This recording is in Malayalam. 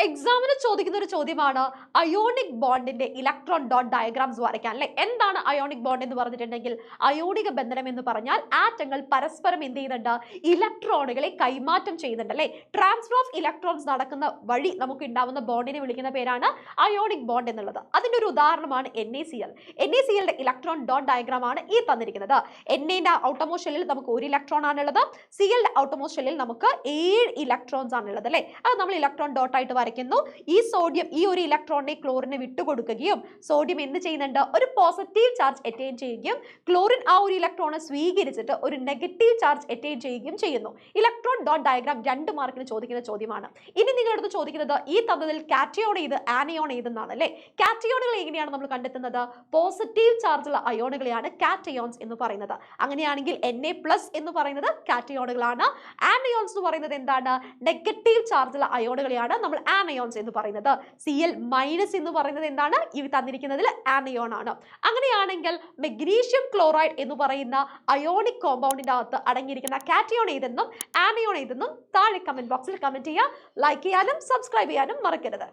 എക്സാമിന് ചോദിക്കുന്ന ഒരു ചോദ്യമാണ് അയോണിക് ബോണ്ടിന്റെ ഇലക്ട്രോൺ ഡോട്ട് ഡയഗ്രാംസ് വരയ്ക്കാൻ അല്ലെ. എന്താണ് അയോണിക് ബോണ്ട് എന്ന് പറഞ്ഞിട്ടുണ്ടെങ്കിൽ അയോണിക ബന്ധനം എന്ന് പറഞ്ഞാൽ ആറ്റങ്ങൾ പരസ്പരം എന്ത് ചെയ്യുന്നുണ്ട്, ഇലക്ട്രോണുകളെ കൈമാറ്റം ചെയ്യുന്നുണ്ട് അല്ലെ. ട്രാൻസ്ഫർ ഓഫ് ഇലക്ട്രോൺസ് നടക്കുന്ന വഴി നമുക്ക് ഉണ്ടാവുന്ന ബോണ്ടിനെ വിളിക്കുന്ന പേരാണ് അയോണിക് ബോണ്ട് എന്നുള്ളത്. അതിന്റെ ഒരു ഉദാഹരണമാണ് NaCl. NaCl electron dot diagram ആണ് ഈ തന്നിരിക്കുന്നത്. Na ഔട്ടമോസ്റ്റ് ഷെല്ലിൽ നമുക്ക് ഒരു ഇലക്ട്രോൺ ആണുള്ളത്, Cl ഔട്ടമോസ്റ്റ് ഷെല്ലിൽ നമുക്ക് 7 ഇലക്ട്രോൺസ് ആണുള്ളത് അല്ലെ. അത് നമ്മൾ ഇലക്ട്രോൺ ഡോട്ട് ആയിട്ട് വരയ്ക്കുന്നു. ഈ സോഡിയം ഈ ഒരു ഇലക്ട്രോണിനെ ക്ലോറിനെ വിട്ടുകൊടുക്കുകയും സോഡിയം എന്ത് ചെയ്യുന്നുണ്ട്, ഒരു പോസിറ്റീവ് ചാർജ് അറ്റൈൻ ചെയ്യുകയും ക്ലോറിൻ ആ ഒരു ഇലക്ട്രോണെ സ്വീകരിച്ചിട്ട് ഒരു നെഗറ്റീവ് ചാർജ് അറ്റൈൻ ചെയ്യുകയും ചെയ്യുന്നു. ഇലക്ട്രോൺ ഡോട്ട് ഡയഗ്രാം 2 മാർക്കിന് ചോദിക്കുന്ന ചോദ്യമാണ്. ഇനി നിങ്ങളടുത്ത് ചോദിക്കുന്നത് ഈ തന്നതിൽ കാറ്റയോൺ ഏത് ആനയോൺ ഏതെന്നാണ് അല്ലെ. കാറ്റയോണുകൾ എങ്ങനെയാണ് നമ്മൾ കണ്ടെത്തുന്നത്, പോസിറ്റീവ് ചാർജുള്ള അയോണുകളെയാണ് കാറ്റയോൺസ് എന്ന് പറയുന്നത്. അങ്ങനെയാണെങ്കിൽ Na+ എന്ന് പറയുന്നത് കാറ്റയോണുകളാണ്, ആനയോൺസ് എന്ന് പറയുന്നത് എന്താണ്, നെഗറ്റീവ് ചാർജുള്ള അയോണുകളെയാണ് നമ്മൾ ആനയോൺസ് എന്ന് പറയുന്നത്. Cl- എന്ന് പറയുന്നത് എന്താണ്, ഈ തന്നിരിക്കുന്നതിൽ ആനയോൺ ആണ്. അങ്ങനെയാണെങ്കിൽ മെഗ്നീഷ്യം ക്ലോറൈഡ് എന്ന് പറയുന്ന അയോണിക് കോമ്പൗണ്ടിന്റെ അകത്ത് അടങ്ങിയിരിക്കുന്ന കാറ്റയോൺ ഏതെന്നും ആനയോൺ ഏതെന്നും താഴെ കമന്റ് ബോക്സിൽ കമന്റ് ചെയ്യുക. ലൈക്ക് ചെയ്യാനും സബ്സ്ക്രൈബ് ചെയ്യാനും മറക്കരുത്.